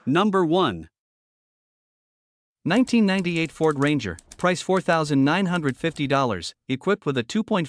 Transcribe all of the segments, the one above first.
Number 1. 1998 Ford Ranger, price $4,950, equipped with a 2.5L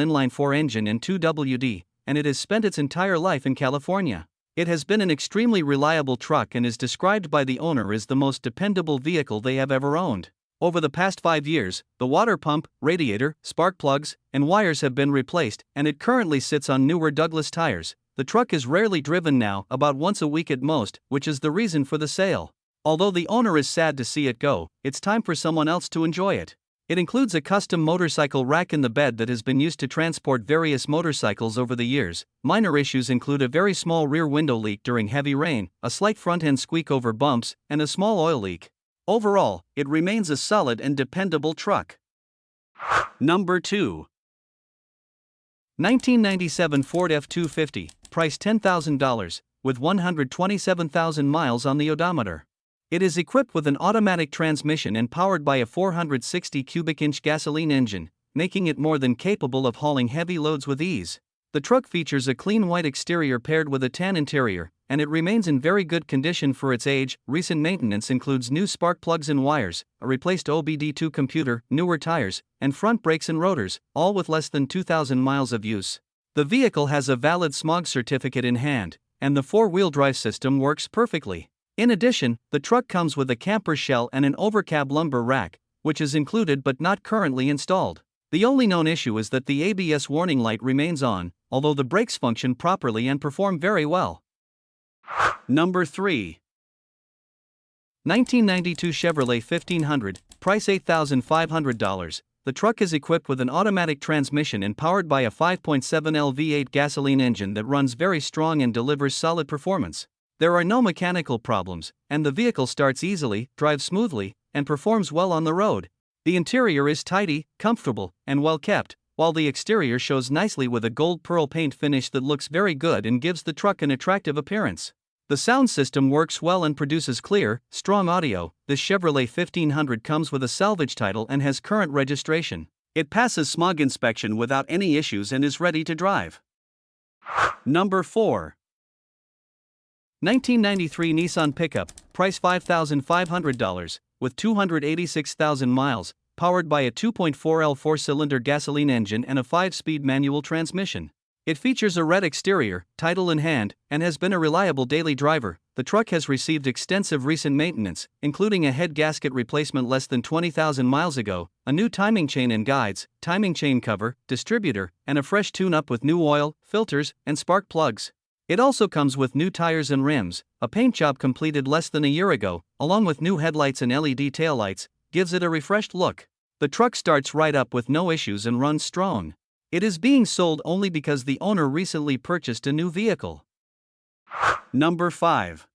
inline-4 engine and 2WD, and it has spent its entire life in California. It has been an extremely reliable truck and is described by the owner as the most dependable vehicle they have ever owned. Over the past 5 years, the water pump, radiator, spark plugs, and wires have been replaced, and it currently sits on newer Douglas tires. The truck is rarely driven now, about once a week at most, which is the reason for the sale. Although the owner is sad to see it go, it's time for someone else to enjoy it. It includes a custom motorcycle rack in the bed that has been used to transport various motorcycles over the years. Minor issues include a very small rear window leak during heavy rain, a slight front end squeak over bumps, and a small oil leak. Overall, it remains a solid and dependable truck. Number 2. 1997 Ford F250, price $10,000, with 127,000 miles on the odometer. It is equipped with an automatic transmission and powered by a 460 cubic inch gasoline engine, making it more than capable of hauling heavy loads with ease. The truck features a clean white exterior paired with a tan interior, and it remains in very good condition for its age. Recent maintenance includes new spark plugs and wires, a replaced OBD2 computer, newer tires, and front brakes and rotors, all with less than 2,000 miles of use. The vehicle has a valid smog certificate in hand, and the four-wheel drive system works perfectly. In addition, the truck comes with a camper shell and an overcab lumbar rack, which is included but not currently installed. The only known issue is that the ABS warning light remains on, although the brakes function properly and perform very well. Number 3. 1992 Chevrolet 1500, price $8,500. The truck is equipped with an automatic transmission and powered by a 5.7L V8 gasoline engine that runs very strong and delivers solid performance. There are no mechanical problems, and the vehicle starts easily, drives smoothly, and performs well on the road. The interior is tidy, comfortable, and well kept, while the exterior shows nicely with a gold pearl paint finish that looks very good and gives the truck an attractive appearance. The sound system works well and produces clear, strong audio. This Chevrolet 1500 comes with a salvage title and has current registration. It passes smog inspection without any issues and is ready to drive. Number 4. 1993 Nissan Pickup, price $5,500, with 286,000 miles, powered by a 2.4L four-cylinder gasoline engine and a 5-speed manual transmission. It features a red exterior, title in hand, and has been a reliable daily driver. The truck has received extensive recent maintenance, including a head gasket replacement less than 20,000 miles ago, a new timing chain and guides, timing chain cover, distributor, and a fresh tune-up with new oil, filters, and spark plugs. It also comes with new tires and rims. A paint job completed less than a year ago, along with new headlights and LED taillights, gives it a refreshed look. The truck starts right up with no issues and runs strong. It is being sold only because the owner recently purchased a new vehicle. Number 5.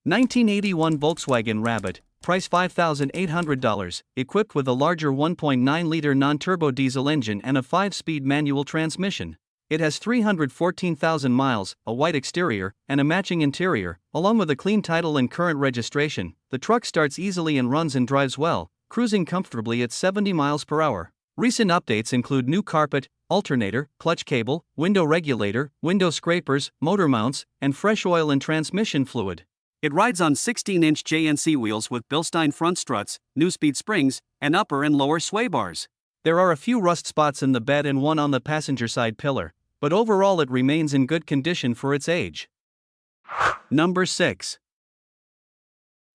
1981 Volkswagen Rabbit, price $5,800, equipped with a larger 1.9-liter non-turbo diesel engine and a 5-speed manual transmission. It has 314,000 miles, a white exterior, and a matching interior, along with a clean title and current registration. The truck starts easily and runs and drives well, cruising comfortably at 70 miles per hour. Recent updates include new carpet, alternator, clutch cable, window regulator, window scrapers, motor mounts, and fresh oil and transmission fluid. It rides on 16-inch JNC wheels with Bilstein front struts, new speed springs, and upper and lower sway bars. There are a few rust spots in the bed and one on the passenger side pillar, but overall it remains in good condition for its age. Number 6.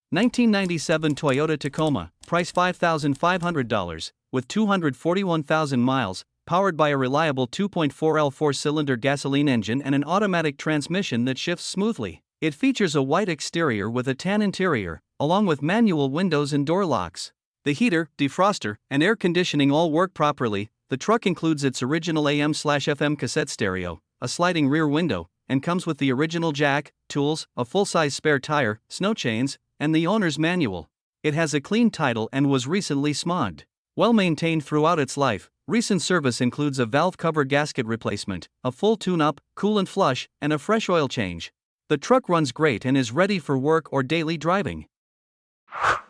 1997 Toyota Tacoma, price $5,500, with 241,000 miles, powered by a reliable 2.4L four-cylinder gasoline engine and an automatic transmission that shifts smoothly. It features a white exterior with a tan interior, along with manual windows and door locks. The heater, defroster, and air conditioning all work properly. The truck includes its original AM/FM cassette stereo, a sliding rear window, and comes with the original jack, tools, a full-size spare tire, snow chains, and the owner's manual. It has a clean title and was recently smogged. Well maintained throughout its life. Recent service includes a valve cover gasket replacement, a full tune-up, coolant flush, and a fresh oil change. The truck runs great and is ready for work or daily driving.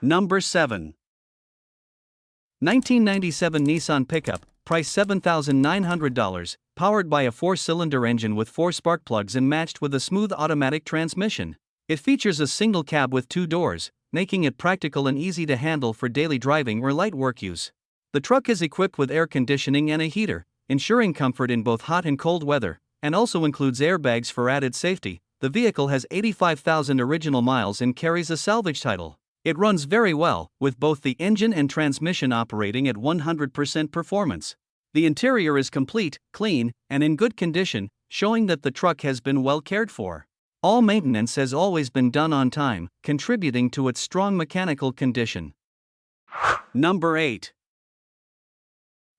Number 7. 1997 Nissan Pickup, price $7,900, powered by a 4-cylinder engine with 4 spark plugs and matched with a smooth automatic transmission. It features a single cab with 2 doors, making it practical and easy to handle for daily driving or light work use. The truck is equipped with air conditioning and a heater, ensuring comfort in both hot and cold weather, and also includes airbags for added safety. The vehicle has 85,000 original miles and carries a salvage title. It runs very well, with both the engine and transmission operating at 100% performance. The interior is complete, clean, and in good condition, showing that the truck has been well cared for. All maintenance has always been done on time, contributing to its strong mechanical condition. Number 8.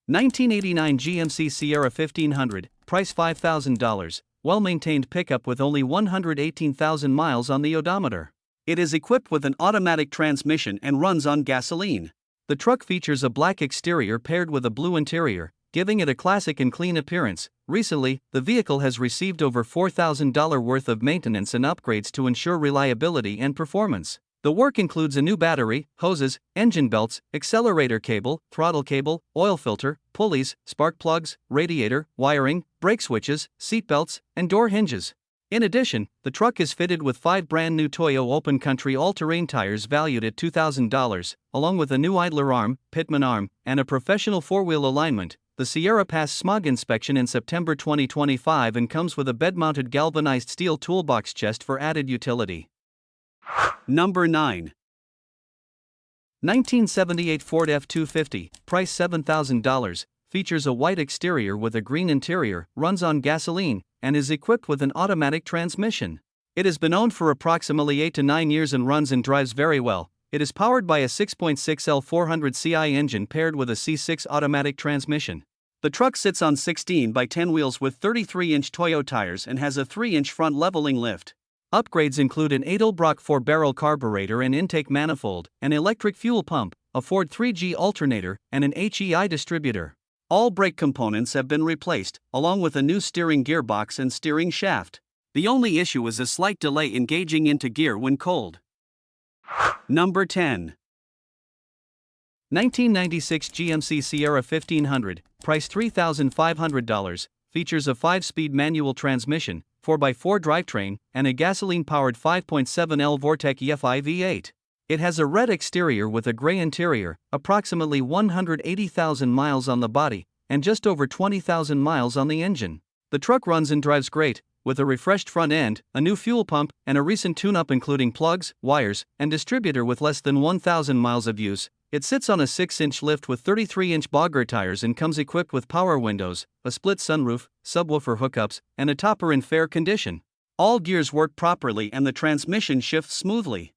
1989 GMC Sierra 1500, price $5,000, well-maintained pickup with only 118,000 miles on the odometer. It is equipped with an automatic transmission and runs on gasoline. The truck features a black exterior paired with a blue interior, giving it a classic and clean appearance. Recently, the vehicle has received over $4,000 worth of maintenance and upgrades to ensure reliability and performance. The work includes a new battery, hoses, engine belts, accelerator cable, throttle cable, oil filter, pulleys, spark plugs, radiator, wiring, brake switches, seat belts, and door hinges. In addition, the truck is fitted with 5 brand new Toyo Open Country all-terrain tires valued at $2,000, along with a new idler arm, pitman arm, and a professional 4-wheel alignment. The Sierra passed smog inspection in September 2025 and comes with a bed-mounted galvanized steel toolbox chest for added utility. Number 9. 1978 Ford F250, price $7,000, features a white exterior with a green interior, runs on gasoline, and is equipped with an automatic transmission. It has been owned for approximately 8 to 9 years and runs and drives very well. It is powered by a 6.6L 400 CI engine paired with a C6 automatic transmission. The truck sits on 16 by 10 wheels with 33-inch Toyo tires and has a 3-inch front leveling lift. Upgrades include an Edelbrock 4-barrel carburetor and intake manifold, an electric fuel pump, a Ford 3G alternator, and an HEI distributor. All brake components have been replaced, along with a new steering gearbox and steering shaft. The only issue is a slight delay in gauging into gear when cold. Number 10. 1996 GMC Sierra 1500, price $3,500, features a 5-speed manual transmission, 4x4 drivetrain, and a gasoline-powered 5.7L Vortec EFI V8. It has a red exterior with a gray interior, approximately 180,000 miles on the body, and just over 20,000 miles on the engine. The truck runs and drives great, with a refreshed front end, a new fuel pump, and a recent tune-up including plugs, wires, and distributor with less than 1,000 miles of use. It sits on a 6-inch lift with 33-inch bogger tires and comes equipped with power windows, a split sunroof, subwoofer hookups, and a topper in fair condition. All gears work properly and the transmission shifts smoothly.